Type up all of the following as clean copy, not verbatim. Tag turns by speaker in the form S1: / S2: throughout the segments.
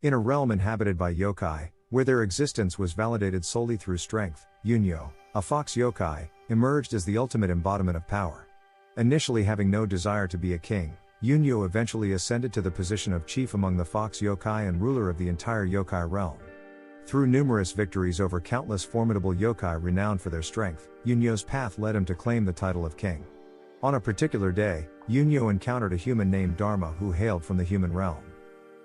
S1: In a realm inhabited by yokai, where their existence was validated solely through strength, Yunyo, a fox yokai, emerged as the ultimate embodiment of power. Initially having no desire to be a king, Yunyo eventually ascended to the position of chief among the fox yokai and ruler of the entire yokai realm. Through numerous victories over countless formidable yokai renowned for their strength, Yunyo's path led him to claim the title of king. On a particular day, Yunyo encountered a human named Dharma who hailed from the human realm.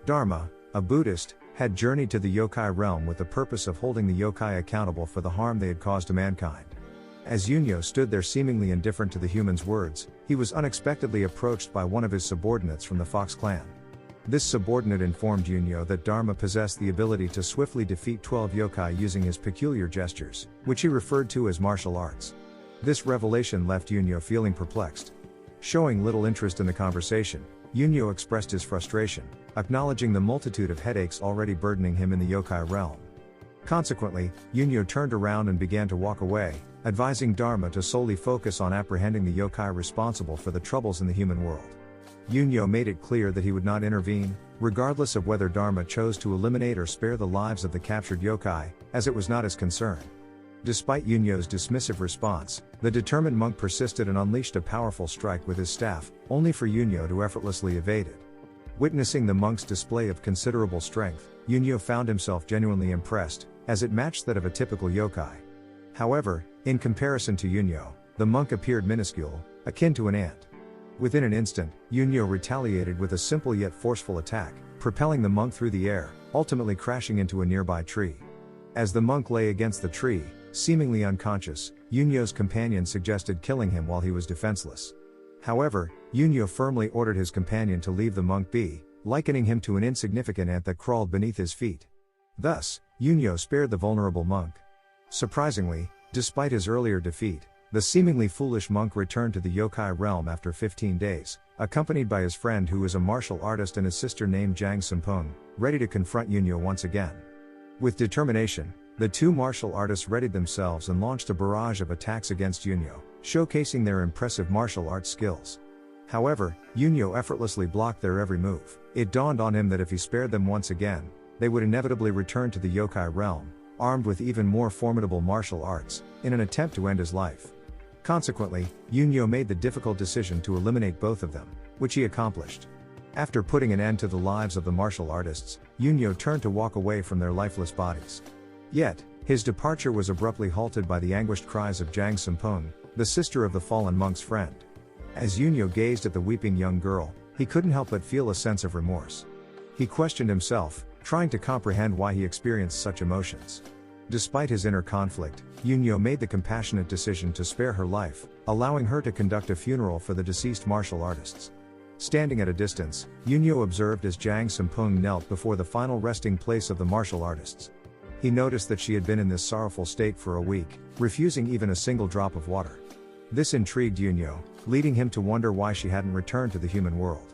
S1: Dharma, a Buddhist, had journeyed to the yokai realm with the purpose of holding the yokai accountable for the harm they had caused to mankind. As Yunyo stood there seemingly indifferent to the human's words, he was unexpectedly approached by one of his subordinates from the Fox clan. This subordinate informed Yunyo that Dharma possessed the ability to swiftly defeat 12 yokai using his peculiar gestures, which he referred to as martial arts. This revelation left Yunyo feeling perplexed. Showing little interest in the conversation, Yunyo expressed his frustration, acknowledging the multitude of headaches already burdening him in the yokai realm. Consequently, Yunyo turned around and began to walk away, advising Dharma to solely focus on apprehending the yokai responsible for the troubles in the human world. Yunyo made it clear that he would not intervene, regardless of whether Dharma chose to eliminate or spare the lives of the captured yokai, as it was not his concern. Despite Yunyo's dismissive response, the determined monk persisted and unleashed a powerful strike with his staff, only for Yunyo to effortlessly evade it. Witnessing the monk's display of considerable strength, Yunyo found himself genuinely impressed, as it matched that of a typical yokai. However, in comparison to Yunyo, the monk appeared minuscule, akin to an ant. Within an instant, Yunyo retaliated with a simple yet forceful attack, propelling the monk through the air, ultimately crashing into a nearby tree. As the monk lay against the tree, seemingly unconscious, Yunyo's companion suggested killing him while he was defenseless. However, Yunyo firmly ordered his companion to leave the monk be, likening him to an insignificant ant that crawled beneath his feet. Thus, Yunyo spared the vulnerable monk. Surprisingly, despite his earlier defeat, the seemingly foolish monk returned to the yokai realm after 15 days, accompanied by his friend who is a martial artist and his sister named Jang Sumpung, ready to confront Yunyo once again. With determination, the two martial artists readied themselves and launched a barrage of attacks against Yunyo, showcasing their impressive martial arts skills. However, Yunyo effortlessly blocked their every move. It dawned on him that if he spared them once again, they would inevitably return to the yokai realm, armed with even more formidable martial arts, in an attempt to end his life. Consequently, Yunyo made the difficult decision to eliminate both of them, which he accomplished. After putting an end to the lives of the martial artists, Yunyo turned to walk away from their lifeless bodies. Yet, his departure was abruptly halted by the anguished cries of Jang Sumpung, the sister of the fallen monk's friend. As Yunyo gazed at the weeping young girl, he couldn't help but feel a sense of remorse. He questioned himself, trying to comprehend why he experienced such emotions. Despite his inner conflict, Yunyo made the compassionate decision to spare her life, allowing her to conduct a funeral for the deceased martial artists. Standing at a distance, Yunyo observed as Jang Sumpung knelt before the final resting place of the martial artists. He noticed that she had been in this sorrowful state for a week, refusing even a single drop of water. This intrigued Yunyo, leading him to wonder why she hadn't returned to the human world.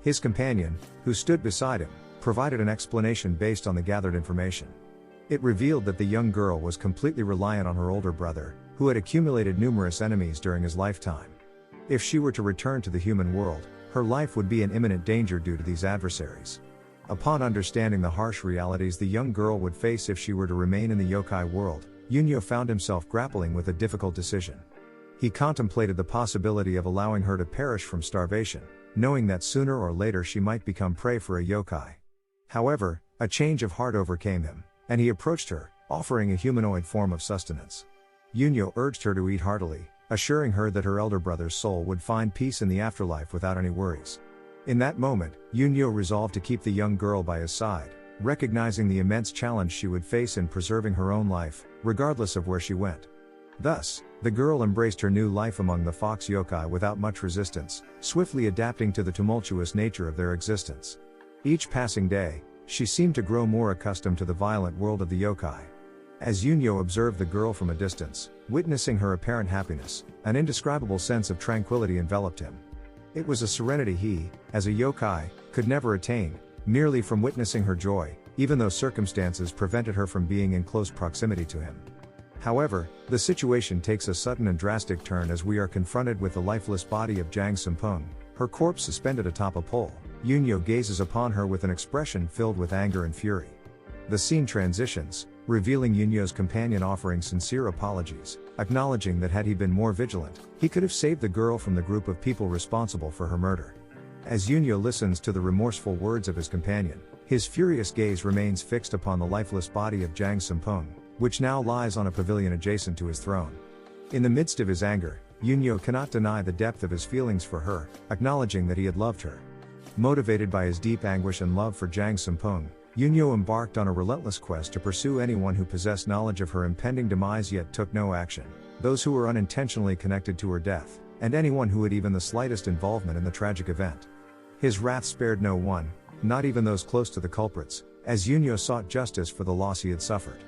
S1: His companion, who stood beside him, provided an explanation based on the gathered information. It revealed that the young girl was completely reliant on her older brother, who had accumulated numerous enemies during his lifetime. If she were to return to the human world, her life would be in imminent danger due to these adversaries. Upon understanding the harsh realities the young girl would face if she were to remain in the yokai world, Yunyo found himself grappling with a difficult decision. He contemplated the possibility of allowing her to perish from starvation, knowing that sooner or later she might become prey for a yokai. However, a change of heart overcame him, and he approached her, offering a humanoid form of sustenance. Yunyo urged her to eat heartily, assuring her that her elder brother's soul would find peace in the afterlife without any worries. In that moment, Yunyo resolved to keep the young girl by his side, recognizing the immense challenge she would face in preserving her own life, regardless of where she went. Thus, the girl embraced her new life among the fox yokai without much resistance, swiftly adapting to the tumultuous nature of their existence. Each passing day, she seemed to grow more accustomed to the violent world of the yokai. As Yunyo observed the girl from a distance, witnessing her apparent happiness, an indescribable sense of tranquility enveloped him. It was a serenity he, as a yokai, could never attain, merely from witnessing her joy, even though circumstances prevented her from being in close proximity to him. However, the situation takes a sudden and drastic turn as we are confronted with the lifeless body of Jang Sumpung, her corpse suspended atop a pole. Yunyo gazes upon her with an expression filled with anger and fury. The scene transitions, revealing Yunyo's companion offering sincere apologies, acknowledging that had he been more vigilant, he could have saved the girl from the group of people responsible for her murder. As Yunyo listens to the remorseful words of his companion, his furious gaze remains fixed upon the lifeless body of Jang Sumpong, which now lies on a pavilion adjacent to his throne. In the midst of his anger, Yunyo cannot deny the depth of his feelings for her, acknowledging that he had loved her. Motivated by his deep anguish and love for Jang Sumpong, Yunyo embarked on a relentless quest to pursue anyone who possessed knowledge of her impending demise yet took no action, those who were unintentionally connected to her death, and anyone who had even the slightest involvement in the tragic event. His wrath spared no one, not even those close to the culprits, as Yunyo sought justice for the loss he had suffered.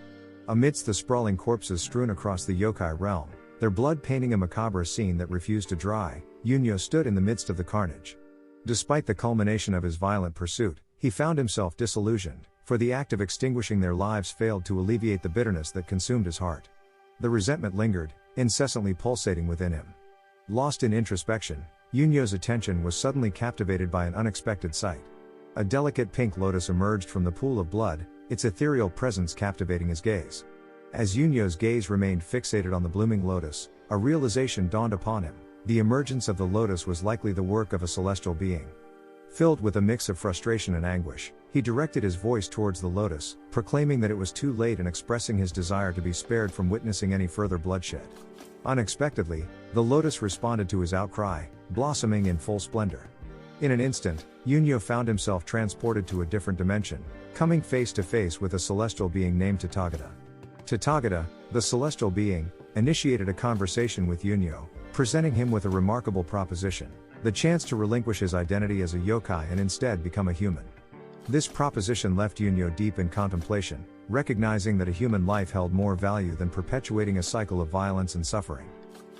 S1: Amidst the sprawling corpses strewn across the yokai realm, their blood painting a macabre scene that refused to dry, Yunyo stood in the midst of the carnage. Despite the culmination of his violent pursuit, he found himself disillusioned, for the act of extinguishing their lives failed to alleviate the bitterness that consumed his heart. The resentment lingered, incessantly pulsating within him. Lost in introspection, Yunyo's attention was suddenly captivated by an unexpected sight. A delicate pink lotus emerged from the pool of blood, its ethereal presence captivating his gaze. As Yunyo's gaze remained fixated on the blooming lotus, a realization dawned upon him: the emergence of the lotus was likely the work of a celestial being. Filled with a mix of frustration and anguish, he directed his voice towards the lotus, proclaiming that it was too late and expressing his desire to be spared from witnessing any further bloodshed. Unexpectedly, the lotus responded to his outcry, blossoming in full splendor. In an instant, Yunyo found himself transported to a different dimension, coming face to face with a celestial being named Tathagata. Tathagata, the celestial being, initiated a conversation with Yunyo, presenting him with a remarkable proposition: the chance to relinquish his identity as a yokai and instead become a human. This proposition left Yunyo deep in contemplation, recognizing that a human life held more value than perpetuating a cycle of violence and suffering.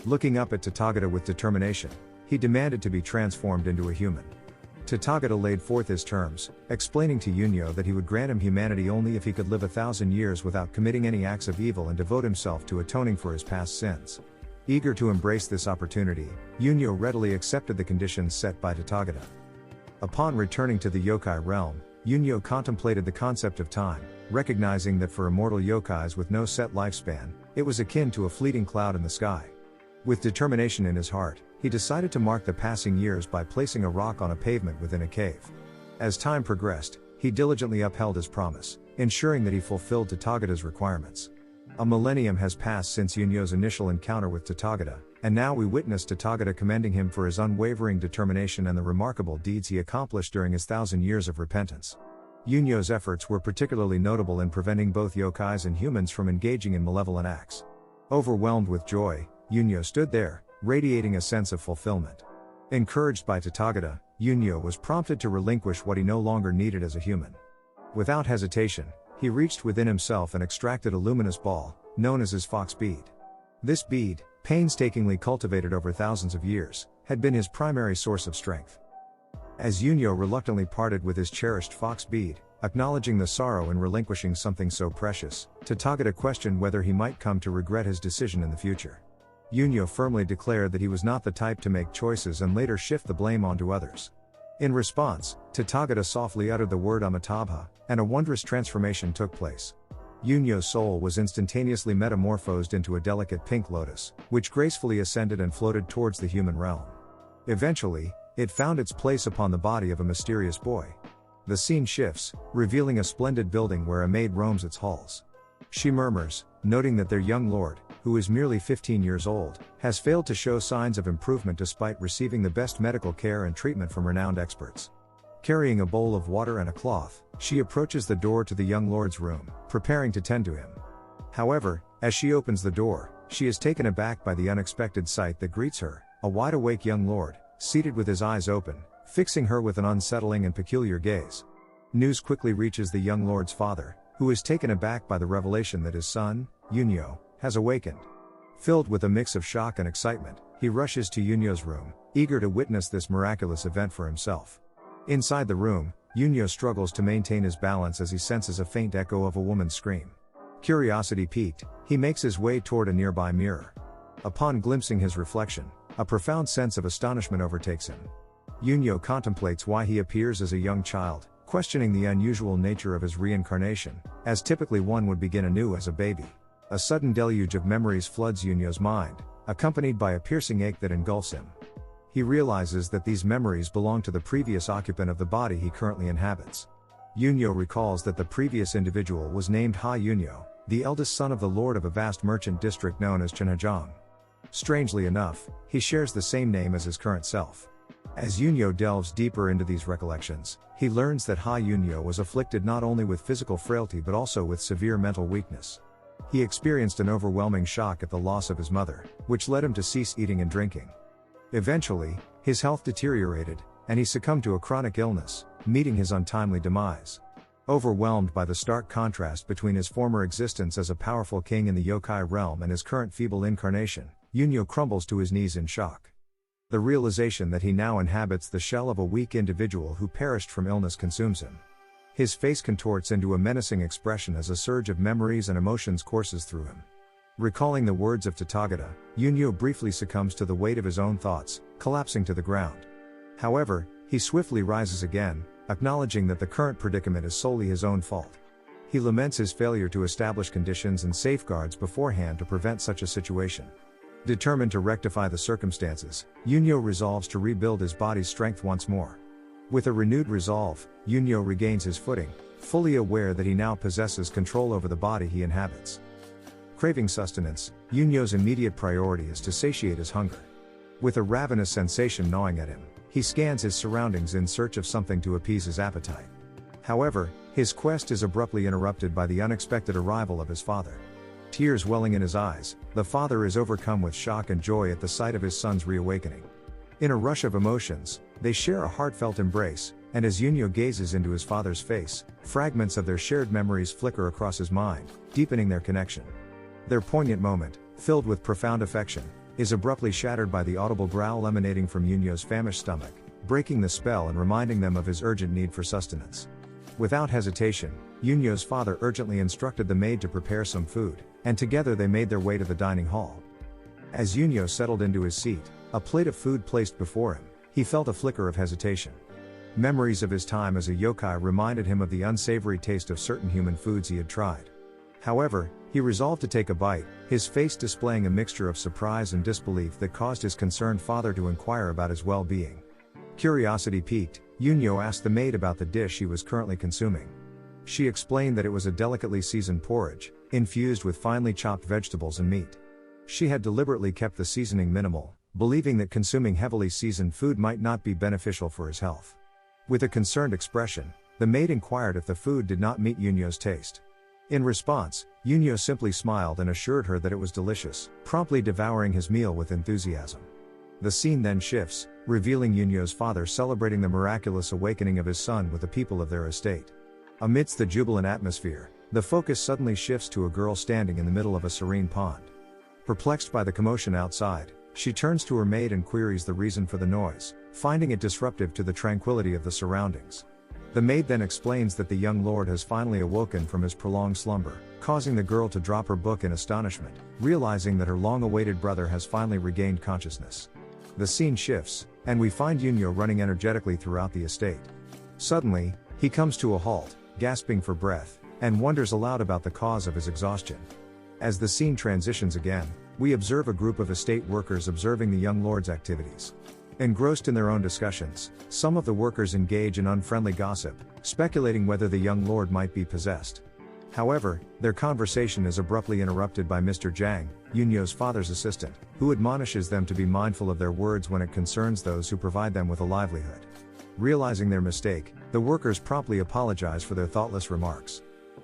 S1: Looking up at Tathagata with determination, he demanded to be transformed into a human. Tathagata laid forth his terms, explaining to Yunyo that he would grant him humanity only if he could live 1,000 years without committing any acts of evil and devote himself to atoning for his past sins. Eager to embrace this opportunity, Yunyo readily accepted the conditions set by Tathagata. Upon returning to the yokai realm, Yunyo contemplated the concept of time, recognizing that for immortal yokais with no set lifespan, it was akin to a fleeting cloud in the sky. With determination in his heart, he decided to mark the passing years by placing a rock on a pavement within a cave. As time progressed, he diligently upheld his promise, ensuring that he fulfilled Tathagata's requirements. A millennium has passed since Yunyo's initial encounter with Tathagata, and now we witness Tathagata commending him for his unwavering determination and the remarkable deeds he accomplished during his 1,000 years of repentance. Yunyo's efforts were particularly notable in preventing both yokais and humans from engaging in malevolent acts. Overwhelmed with joy, Yunyo stood there, radiating a sense of fulfillment. Encouraged by Tathagata, Yunyo was prompted to relinquish what he no longer needed as a human. Without hesitation, he reached within himself and extracted a luminous ball, known as his fox bead. This bead, painstakingly cultivated over thousands of years, had been his primary source of strength. As Yunyo reluctantly parted with his cherished fox bead, acknowledging the sorrow in relinquishing something so precious, Tathagata questioned whether he might come to regret his decision in the future. Yunyo firmly declared that he was not the type to make choices and later shift the blame onto others. In response, Tathagata softly uttered the word Amitabha, and a wondrous transformation took place. Yunyo's soul was instantaneously metamorphosed into a delicate pink lotus, which gracefully ascended and floated towards the human realm. Eventually, it found its place upon the body of a mysterious boy. The scene shifts, revealing a splendid building where a maid roams its halls. She murmurs, noting that their young lord, who is merely 15 years old, has failed to show signs of improvement despite receiving the best medical care and treatment from renowned experts. Carrying a bowl of water and a cloth, she approaches the door to the young lord's room, preparing to tend to him. However, as she opens the door, she is taken aback by the unexpected sight that greets her: a wide-awake young lord, seated with his eyes open, fixing her with an unsettling and peculiar gaze. News quickly reaches the young lord's father, who is taken aback by the revelation that his son, Yunyo, has awakened. Filled with a mix of shock and excitement, he rushes to Yunyo's room, eager to witness this miraculous event for himself. Inside the room, Yunyo struggles to maintain his balance as he senses a faint echo of a woman's scream. Curiosity piqued, he makes his way toward a nearby mirror. Upon glimpsing his reflection, a profound sense of astonishment overtakes him. Yunyo contemplates why he appears as a young child, questioning the unusual nature of his reincarnation, as typically one would begin anew as a baby. A sudden deluge of memories floods Yunyo's mind, accompanied by a piercing ache that engulfs him. He realizes that these memories belong to the previous occupant of the body he currently inhabits. Yunyo recalls that the previous individual was named Ha Yunyo, the eldest son of the lord of a vast merchant district known as Chenhajang. Strangely enough, he shares the same name as his current self. As Yunyo delves deeper into these recollections, he learns that Ha Yunyo was afflicted not only with physical frailty but also with severe mental weakness. He experienced an overwhelming shock at the loss of his mother, which led him to cease eating and drinking. Eventually, his health deteriorated, and he succumbed to a chronic illness, meeting his untimely demise. Overwhelmed by the stark contrast between his former existence as a powerful king in the yokai realm and his current feeble incarnation, Yunyo crumbles to his knees in shock. The realization that he now inhabits the shell of a weak individual who perished from illness consumes him. His face contorts into a menacing expression as a surge of memories and emotions courses through him. Recalling the words of Tathagata, Yunyo briefly succumbs to the weight of his own thoughts, collapsing to the ground. However, he swiftly rises again, acknowledging that the current predicament is solely his own fault. He laments his failure to establish conditions and safeguards beforehand to prevent such a situation. Determined to rectify the circumstances, Yunyo resolves to rebuild his body's strength once more. With a renewed resolve, Yunyo regains his footing, fully aware that he now possesses control over the body he inhabits. Craving sustenance, Yunyo's immediate priority is to satiate his hunger. With a ravenous sensation gnawing at him, he scans his surroundings in search of something to appease his appetite. However, his quest is abruptly interrupted by the unexpected arrival of his father. Tears welling in his eyes, the father is overcome with shock and joy at the sight of his son's reawakening. In a rush of emotions, they share a heartfelt embrace, and as Yunyo gazes into his father's face, fragments of their shared memories flicker across his mind, deepening their connection. Their poignant moment, filled with profound affection, is abruptly shattered by the audible growl emanating from Yunyo's famished stomach, breaking the spell and reminding them of his urgent need for sustenance. Without hesitation, Yunyo's father urgently instructed the maid to prepare some food, and together they made their way to the dining hall. As Yunyo settled into his seat, a plate of food placed before him, he felt a flicker of hesitation. Memories of his time as a yokai reminded him of the unsavory taste of certain human foods he had tried. However, he resolved to take a bite, his face displaying a mixture of surprise and disbelief that caused his concerned father to inquire about his well-being. Curiosity piqued, Yunyo asked the maid about the dish he was currently consuming. She explained that it was a delicately seasoned porridge, infused with finely chopped vegetables and meat. She had deliberately kept the seasoning minimal, believing that consuming heavily seasoned food might not be beneficial for his health. With a concerned expression, the maid inquired if the food did not meet Yunyo's taste. In response, Yunyo simply smiled and assured her that it was delicious, promptly devouring his meal with enthusiasm. The scene then shifts, revealing Yunyo's father celebrating the miraculous awakening of his son with the people of their estate. Amidst the jubilant atmosphere, the focus suddenly shifts to a girl standing in the middle of a serene pond. Perplexed by the commotion outside, she turns to her maid and queries the reason for the noise, finding it disruptive to the tranquility of the surroundings. The maid then explains that the young lord has finally awoken from his prolonged slumber, causing the girl to drop her book in astonishment, realizing that her long-awaited brother has finally regained consciousness. The scene shifts, and we find Yunyo running energetically throughout the estate. Suddenly, he comes to a halt, gasping for breath, and wonders aloud about the cause of his exhaustion. As the scene transitions again, we observe a group of estate workers observing the young lord's activities. Engrossed in their own discussions, some of the workers engage in unfriendly gossip, speculating whether the young lord might be possessed. However, their conversation is abruptly interrupted by Mr. Zhang, Yunyo's father's assistant, who admonishes them to be mindful of their words when it concerns those who provide them with a livelihood. Realizing their mistake, the workers promptly apologize for their thoughtless remarks.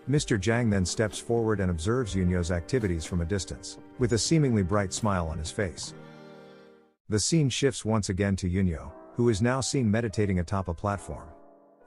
S1: Mr. Zhang then steps forward and observes Yunyo's activities from a distance, with a seemingly bright smile on his face. The scene shifts once again to Yunyo, who is now seen meditating atop a platform.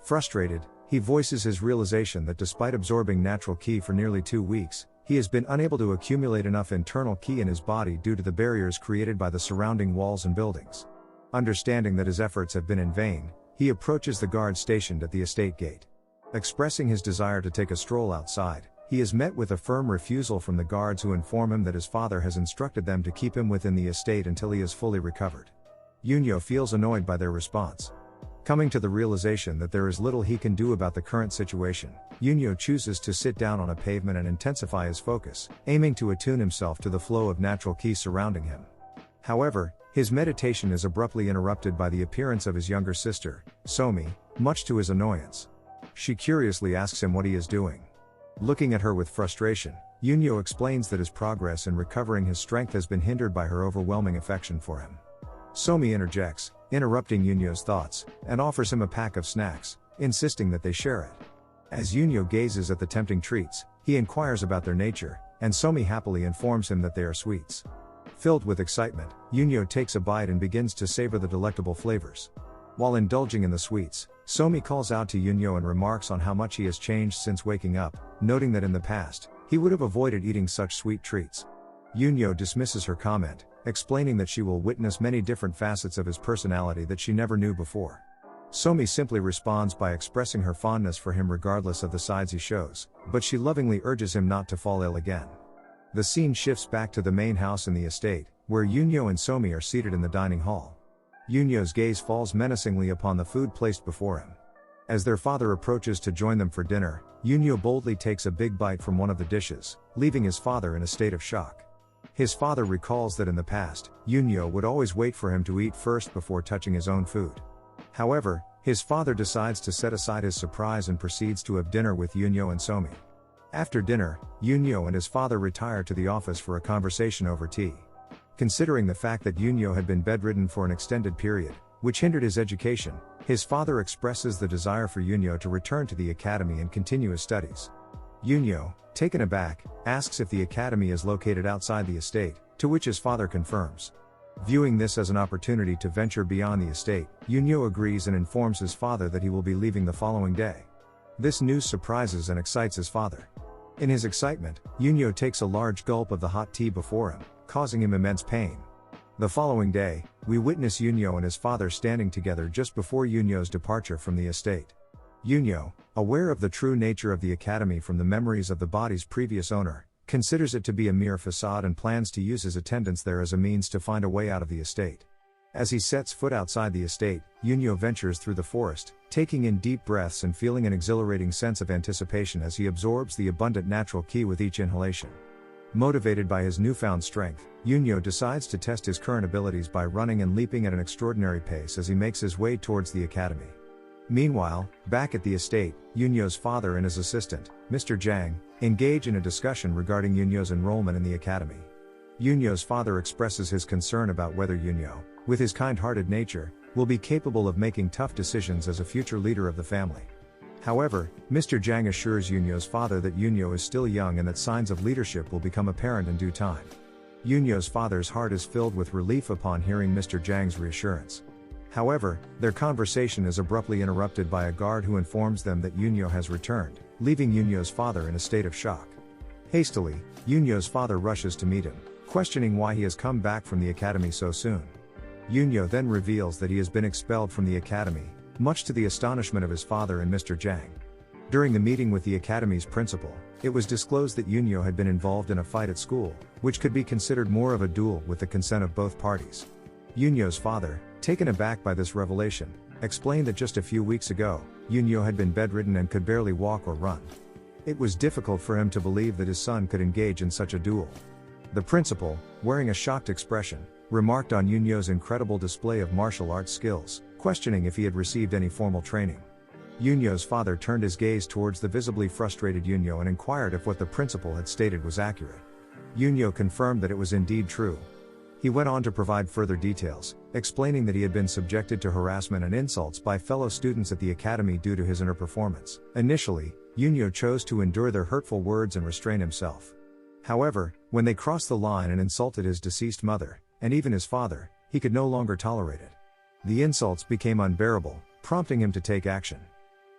S1: Frustrated, he voices his realization that despite absorbing natural ki for nearly 2 weeks, he has been unable to accumulate enough internal ki in his body due to the barriers created by the surrounding walls and buildings. Understanding that his efforts have been in vain, he approaches the guard stationed at the estate gate. Expressing his desire to take a stroll outside, he is met with a firm refusal from the guards who inform him that his father has instructed them to keep him within the estate until he is fully recovered. Yunyo feels annoyed by their response. Coming to the realization that there is little he can do about the current situation, Yunyo chooses to sit down on a pavement and intensify his focus, aiming to attune himself to the flow of natural ki surrounding him. However, his meditation is abruptly interrupted by the appearance of his younger sister, Somi, much to his annoyance. She curiously asks him what he is doing. Looking at her with frustration, Yunyo explains that his progress in recovering his strength has been hindered by her overwhelming affection for him. Somi interjects, interrupting Yunyo's thoughts, and offers him a pack of snacks, insisting that they share it. As Yunyo gazes at the tempting treats, he inquires about their nature, and Somi happily informs him that they are sweets. Filled with excitement, Yunyo takes a bite and begins to savor the delectable flavors. While indulging in the sweets, Somi calls out to Yunyo and remarks on how much he has changed since waking up, noting that in the past, he would have avoided eating such sweet treats. Yunyo dismisses her comment, explaining that she will witness many different facets of his personality that she never knew before. Somi simply responds by expressing her fondness for him regardless of the sides he shows, but she lovingly urges him not to fall ill again. The scene shifts back to the main house in the estate, where Yunyo and Somi are seated in the dining hall. Yunyo's gaze falls menacingly upon the food placed before him. As their father approaches to join them for dinner, Yunyo boldly takes a big bite from one of the dishes, leaving his father in a state of shock. His father recalls that in the past, Yunyo would always wait for him to eat first before touching his own food. However, his father decides to set aside his surprise and proceeds to have dinner with Yunyo and Somi. After dinner, Yunyo and his father retire to the office for a conversation over tea. Considering the fact that Yunyo had been bedridden for an extended period, which hindered his education, his father expresses the desire for Yunyo to return to the academy and continue his studies. Yunyo, taken aback, asks if the academy is located outside the estate, to which his father confirms. Viewing this as an opportunity to venture beyond the estate, Yunyo agrees and informs his father that he will be leaving the following day. This news surprises and excites his father. In his excitement, Yunyo takes a large gulp of the hot tea before him, causing him immense pain. The following day, we witness Yunyo and his father standing together just before Yunyo's departure from the estate. Yunyo, aware of the true nature of the academy from the memories of the body's previous owner, considers it to be a mere facade and plans to use his attendance there as a means to find a way out of the estate. As he sets foot outside the estate, Yunyo ventures through the forest, taking in deep breaths and feeling an exhilarating sense of anticipation as he absorbs the abundant natural ki with each inhalation. Motivated by his newfound strength, Yunyo decides to test his current abilities by running and leaping at an extraordinary pace as he makes his way towards the academy. Meanwhile, back at the estate, Yunyo's father and his assistant, Mr. Zhang, engage in a discussion regarding Yunyo's enrollment in the academy. Yunyo's father expresses his concern about whether Yunyo, with his kind-hearted nature, will be capable of making tough decisions as a future leader of the family. However, Mr. Zhang assures Yunyo's father that Yunyo is still young and that signs of leadership will become apparent in due time. Yunyo's father's heart is filled with relief upon hearing Mr. Zhang's reassurance. However, their conversation is abruptly interrupted by a guard who informs them that Yunyo has returned, leaving Yunyo's father in a state of shock. Hastily, Yunyo's father rushes to meet him, questioning why he has come back from the academy so soon. Yunyo then reveals that he has been expelled from the academy, much to the astonishment of his father and Mr. Zhang. During the meeting with the academy's principal, it was disclosed that Yunyo had been involved in a fight at school, which could be considered more of a duel with the consent of both parties. Yunyo's father, taken aback by this revelation, explained that just a few weeks ago, Yunyo had been bedridden and could barely walk or run. It was difficult for him to believe that his son could engage in such a duel. The principal, wearing a shocked expression, remarked on Yunyo's incredible display of martial arts skills, questioning if he had received any formal training. Yunyo's father turned his gaze towards the visibly frustrated Yunyo and inquired if what the principal had stated was accurate. Yunyo confirmed that it was indeed true. He went on to provide further details, explaining that he had been subjected to harassment and insults by fellow students at the academy due to his underperformance. Initially, Yunyo chose to endure their hurtful words and restrain himself. However, when they crossed the line and insulted his deceased mother, and even his father, he could no longer tolerate it. The insults became unbearable, prompting him to take action.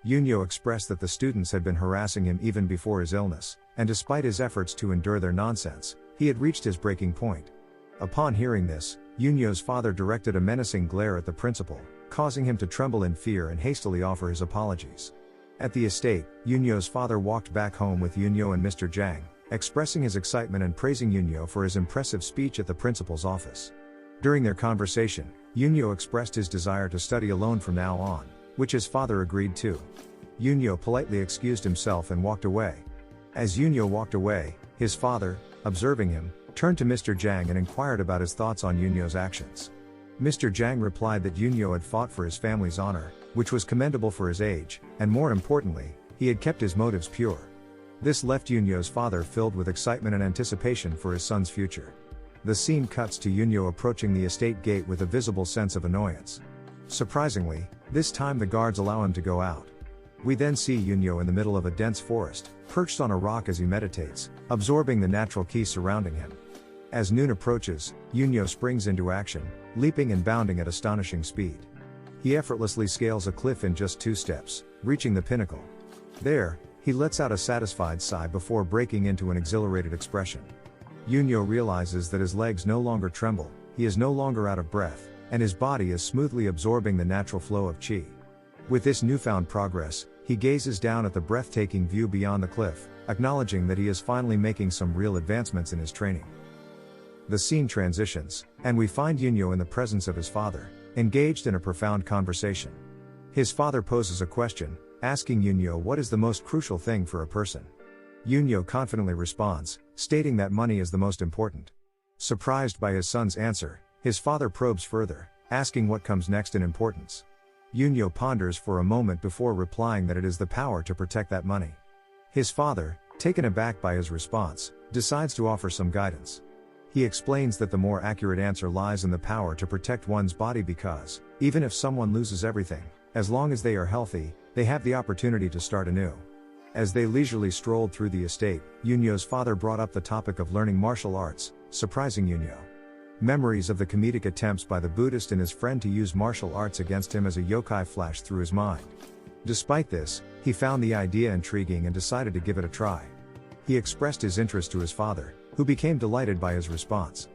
S1: Yunyo expressed that the students had been harassing him even before his illness, and despite his efforts to endure their nonsense, he had reached his breaking point. Upon hearing this, Yunyo's father directed a menacing glare at the principal, causing him to tremble in fear and hastily offer his apologies. At the estate, Yunyo's father walked back home with Yunyo and Mr. Zhang, expressing his excitement and praising Yunyo for his impressive speech at the principal's office. During their conversation, Yunyo expressed his desire to study alone from now on, which his father agreed to. Yunyo politely excused himself and walked away. As Yunyo walked away, his father, observing him, turned to Mr. Jiang and inquired about his thoughts on Yunyo's actions. Mr. Jiang replied that Yunyo had fought for his family's honor, which was commendable for his age, and more importantly, he had kept his motives pure. This left Yunyo's father filled with excitement and anticipation for his son's future. The scene cuts to Yunyo approaching the estate gate with a visible sense of annoyance. Surprisingly, this time the guards allow him to go out. We then see Yunyo in the middle of a dense forest, perched on a rock as he meditates, absorbing the natural ki surrounding him. As noon approaches, Yunyo springs into action, leaping and bounding at astonishing speed. He effortlessly scales a cliff in just 2 steps, reaching the pinnacle. There, he lets out a satisfied sigh before breaking into an exhilarated expression. Yunyo realizes that his legs no longer tremble, he is no longer out of breath, and his body is smoothly absorbing the natural flow of qi. With this newfound progress, he gazes down at the breathtaking view beyond the cliff, acknowledging that he is finally making some real advancements in his training. The scene transitions, and we find Yunyo in the presence of his father, engaged in a profound conversation. His father poses a question, asking Yunyo what is the most crucial thing for a person. Yunyo confidently responds, stating that money is the most important. Surprised by his son's answer, his father probes further, asking what comes next in importance. Yunyo ponders for a moment before replying that it is the power to protect that money. His father, taken aback by his response, decides to offer some guidance. He explains that the more accurate answer lies in the power to protect one's body because, even if someone loses everything, as long as they are healthy, they have the opportunity to start anew. As they leisurely strolled through the estate, Yunyo's father brought up the topic of learning martial arts, surprising Yunyo. Memories of the comedic attempts by the Buddhist and his friend to use martial arts against him as a yokai flashed through his mind. Despite this, he found the idea intriguing and decided to give it a try. He expressed his interest to his father, who became delighted by his response.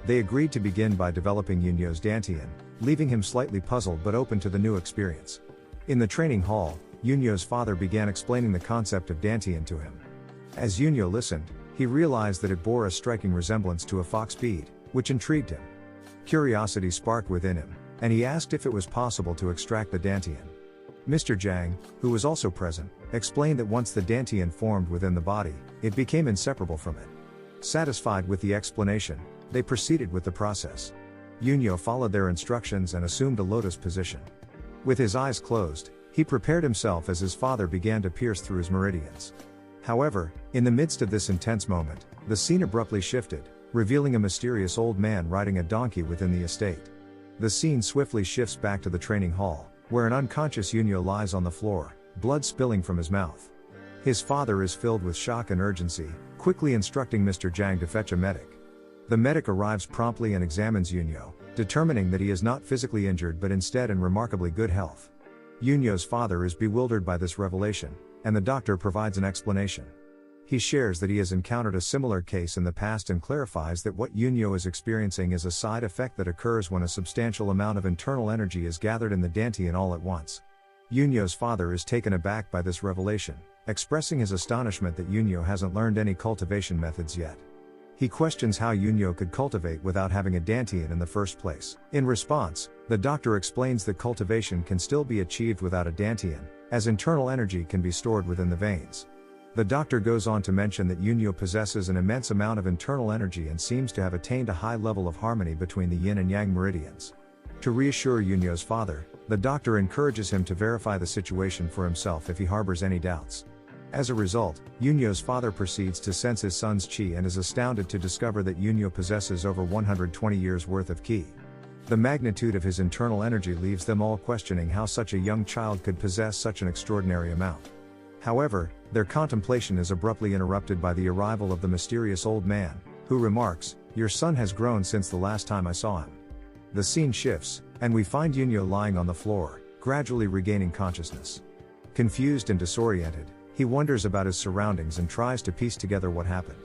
S1: They agreed to begin by developing Yunyo's dantian, leaving him slightly puzzled but open to the new experience. In the training hall, Yunyo's father began explaining the concept of dantian to him. As Yunyo listened, he realized that it bore a striking resemblance to a fox bead, which intrigued him. Curiosity sparked within him, and he asked if it was possible to extract the dantian. Mr. Jiang, who was also present, explained that once the dantian formed within the body, it became inseparable from it. Satisfied with the explanation, they proceeded with the process. Yunyo followed their instructions and assumed a lotus position. With his eyes closed, he prepared himself as his father began to pierce through his meridians. However, in the midst of this intense moment, the scene abruptly shifted, revealing a mysterious old man riding a donkey within the estate. The scene swiftly shifts back to the training hall, where an unconscious Yunyo lies on the floor, blood spilling from his mouth. His father is filled with shock and urgency, quickly instructing Mr. Jiang to fetch a medic. The medic arrives promptly and examines Yunyo, determining that he is not physically injured but instead in remarkably good health. Yunyo's father is bewildered by this revelation, and the doctor provides an explanation. He shares that he has encountered a similar case in the past and clarifies that what Yunyo is experiencing is a side effect that occurs when a substantial amount of internal energy is gathered in the dantian all at once. Yunyo's father is taken aback by this revelation, expressing his astonishment that Yunyo hasn't learned any cultivation methods yet. He questions how Yunyo could cultivate without having a dantian in the first place. In response, the doctor explains that cultivation can still be achieved without a dantian, as internal energy can be stored within the veins. The doctor goes on to mention that Yunyo possesses an immense amount of internal energy and seems to have attained a high level of harmony between the yin and yang meridians. To reassure Yunyo's father, the doctor encourages him to verify the situation for himself if he harbors any doubts. As a result, Yunyo's father proceeds to sense his son's qi and is astounded to discover that Yunyo possesses over 120 years worth of qi. The magnitude of his internal energy leaves them all questioning how such a young child could possess such an extraordinary amount. However, their contemplation is abruptly interrupted by the arrival of the mysterious old man, who remarks, "Your son has grown since the last time I saw him." The scene shifts, and we find Yunyo lying on the floor, gradually regaining consciousness. Confused and disoriented, he wonders about his surroundings and tries to piece together what happened.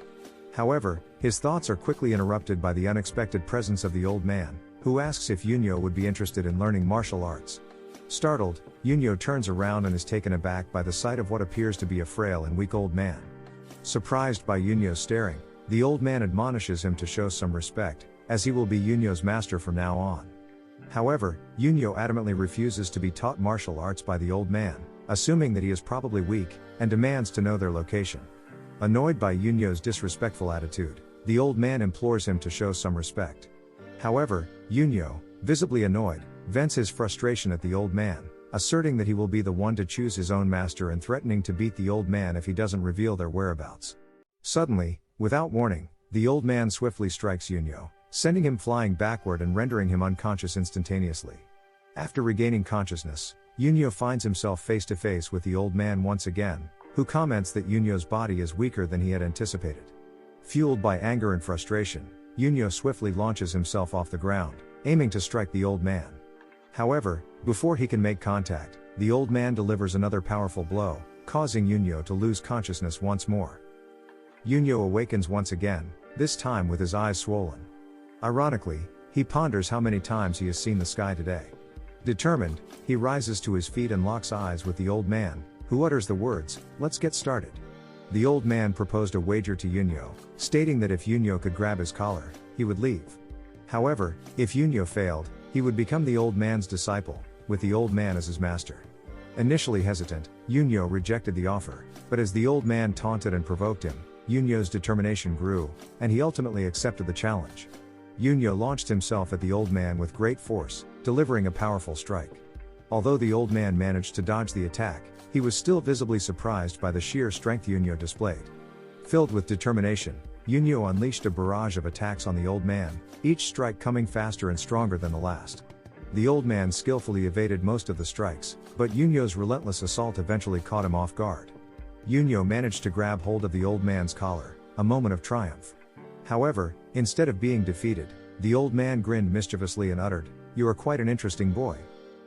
S1: However, his thoughts are quickly interrupted by the unexpected presence of the old man, who asks if Yunyo would be interested in learning martial arts. Startled, Yunyo turns around and is taken aback by the sight of what appears to be a frail and weak old man. Surprised by Yunyo's staring, the old man admonishes him to show some respect, as he will be Yunyo's master from now on. However, Yunyo adamantly refuses to be taught martial arts by the old man, assuming that he is probably weak, and demands to know their location. Annoyed by Yunyo's disrespectful attitude, the old man implores him to show some respect. However, Yunyo, visibly annoyed, vents his frustration at the old man, asserting that he will be the one to choose his own master and threatening to beat the old man if he doesn't reveal their whereabouts. Suddenly, without warning, the old man swiftly strikes Yunyo, sending him flying backward and rendering him unconscious instantaneously. After regaining consciousness, Yunyo finds himself face to face with the old man once again, who comments that Yunyo's body is weaker than he had anticipated. Fueled by anger and frustration, Yunyo swiftly launches himself off the ground, aiming to strike the old man. However, before he can make contact, the old man delivers another powerful blow, causing Yunyo to lose consciousness once more. Yunyo awakens once again, this time with his eyes swollen. Ironically, he ponders how many times he has seen the sky today. Determined, he rises to his feet and locks eyes with the old man, who utters the words, "Let's get started." The old man proposed a wager to Yunyo, stating that if Yunyo could grab his collar, he would leave. However, if Yunyo failed, he would become the old man's disciple, with the old man as his master. Initially hesitant, Yunyo rejected the offer, but as the old man taunted and provoked him, Yunyo's determination grew, and he ultimately accepted the challenge. Yunyo launched himself at the old man with great force, delivering a powerful strike. Although the old man managed to dodge the attack, he was still visibly surprised by the sheer strength Yunyo displayed. Filled with determination, Yunyo unleashed a barrage of attacks on the old man, each strike coming faster and stronger than the last. The old man skillfully evaded most of the strikes, but Yunyo's relentless assault eventually caught him off guard. Yunyo managed to grab hold of the old man's collar, a moment of triumph. However, instead of being defeated, the old man grinned mischievously and uttered, "You are quite an interesting boy."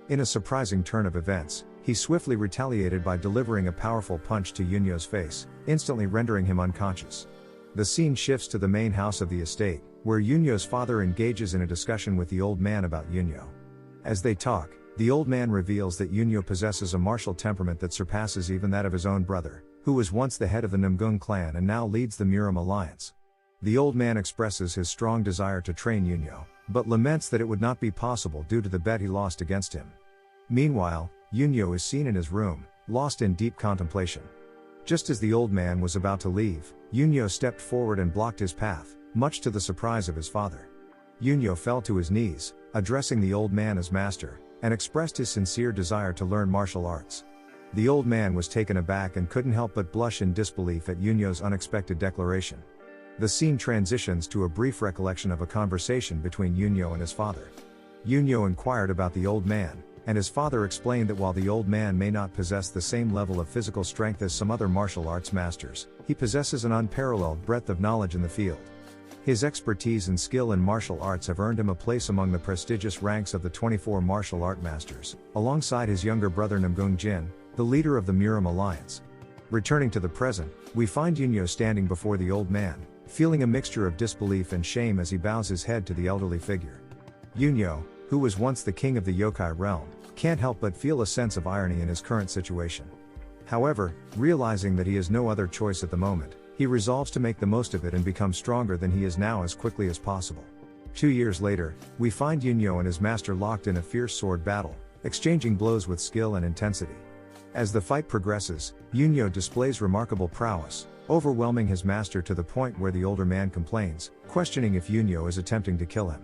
S1: In a surprising turn of events, he swiftly retaliated by delivering a powerful punch to Yunyo's face, instantly rendering him unconscious. The scene shifts to the main house of the estate, where Yunyo's father engages in a discussion with the old man about Yunyo. As they talk, the old man reveals that Yunyo possesses a martial temperament that surpasses even that of his own brother, who was once the head of the Namgung clan and now leads the Muram alliance. The old man expresses his strong desire to train Yunyo, but laments that it would not be possible due to the bet he lost against him. Meanwhile, Yunyo is seen in his room, lost in deep contemplation. Just as the old man was about to leave, Yunyo stepped forward and blocked his path, much to the surprise of his father. Yunyo fell to his knees, addressing the old man as master, and expressed his sincere desire to learn martial arts. The old man was taken aback and couldn't help but blush in disbelief at Yunyo's unexpected declaration. The scene transitions to a brief recollection of a conversation between Yunyo and his father. Yunyo inquired about the old man, and his father explained that while the old man may not possess the same level of physical strength as some other martial arts masters, he possesses an unparalleled breadth of knowledge in the field. His expertise and skill in martial arts have earned him a place among the prestigious ranks of the 24 martial art masters, alongside his younger brother Namgung Jin, the leader of the Muram alliance. Returning to the present, we find Yunyo standing before the old man, feeling a mixture of disbelief and shame as he bows his head to the elderly figure. Yunyo, who was once the king of the yokai realm, can't help but feel a sense of irony in his current situation. However, realizing that he has no other choice at the moment, he resolves to make the most of it and become stronger than he is now as quickly as possible. 2 years later, we find Yunyo and his master locked in a fierce sword battle, exchanging blows with skill and intensity. As the fight progresses, Yunyo displays remarkable prowess, overwhelming his master to the point where the older man complains, questioning if Yunyo is attempting to kill him.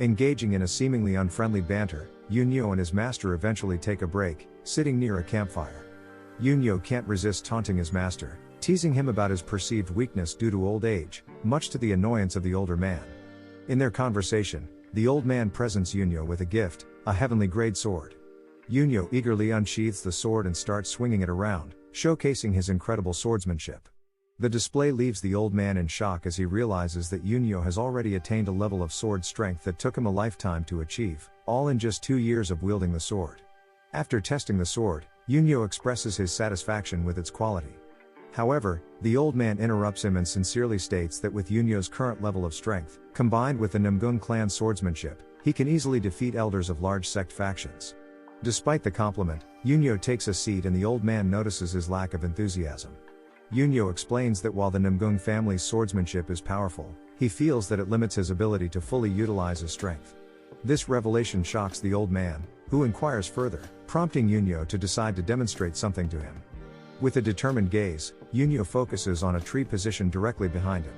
S1: Engaging in a seemingly unfriendly banter, Yunyo and his master eventually take a break, sitting near a campfire. Yunyo can't resist taunting his master, teasing him about his perceived weakness due to old age, much to the annoyance of the older man. In their conversation, the old man presents Yunyo with a gift, a heavenly grade sword. Yunyo eagerly unsheathes the sword and starts swinging it around, showcasing his incredible swordsmanship. The display leaves the old man in shock as he realizes that Yunyo has already attained a level of sword strength that took him a lifetime to achieve, all in just 2 years of wielding the sword. After testing the sword, Yunyo expresses his satisfaction with its quality. However, the old man interrupts him and sincerely states that with Yunyo's current level of strength, combined with the Namgung clan swordsmanship, he can easily defeat elders of large sect factions. Despite the compliment, Yunyo takes a seat and the old man notices his lack of enthusiasm. Yunyo explains that while the Namgung family's swordsmanship is powerful, he feels that it limits his ability to fully utilize his strength. This revelation shocks the old man, who inquires further, prompting Yunyo to decide to demonstrate something to him. With a determined gaze, Yunyo focuses on a tree positioned directly behind him.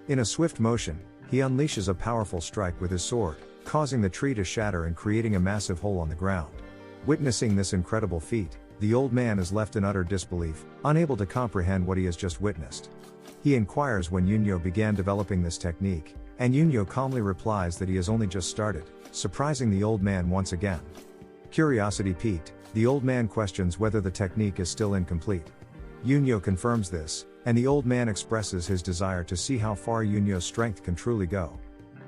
S1: In a swift motion, he unleashes a powerful strike with his sword, causing the tree to shatter and creating a massive hole on the ground. Witnessing this incredible feat, the old man is left in utter disbelief, unable to comprehend what he has just witnessed. He inquires when Yunyo began developing this technique, and Yunyo calmly replies that he has only just started, surprising the old man once again. Curiosity piqued, the old man questions whether the technique is still incomplete. Yunyo confirms this, and the old man expresses his desire to see how far Yunyo's strength can truly go.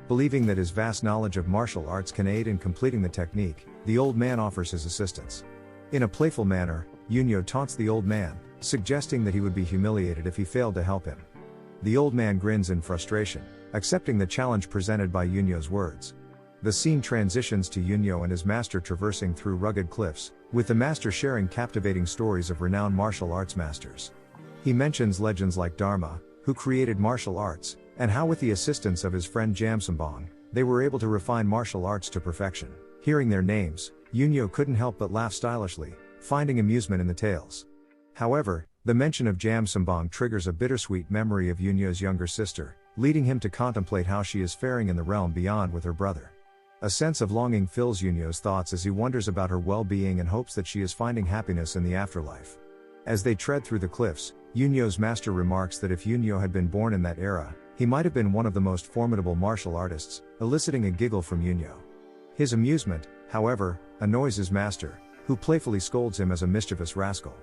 S1: Believing that his vast knowledge of martial arts can aid in completing the technique, the old man offers his assistance. In a playful manner, Yunyo taunts the old man, suggesting that he would be humiliated if he failed to help him. The old man grins in frustration, accepting the challenge presented by Yunyo's words. The scene transitions to Yunyo and his master traversing through rugged cliffs, with the master sharing captivating stories of renowned martial arts masters. He mentions legends like Dharma, who created martial arts, and how with the assistance of his friend Jamsambong, they were able to refine martial arts to perfection. Hearing their names, Yunyo couldn't help but laugh stylishly, finding amusement in the tales. However, the mention of Jamsambong triggers a bittersweet memory of Yunyo's younger sister, leading him to contemplate how she is faring in the realm beyond with her brother. A sense of longing fills Yunyo's thoughts as he wonders about her well-being and hopes that she is finding happiness in the afterlife. As they tread through the cliffs, Yunyo's master remarks that if Yunyo had been born in that era, he might have been one of the most formidable martial artists, eliciting a giggle from Yunyo. His amusement, however, annoys his master, who playfully scolds him as a mischievous rascal.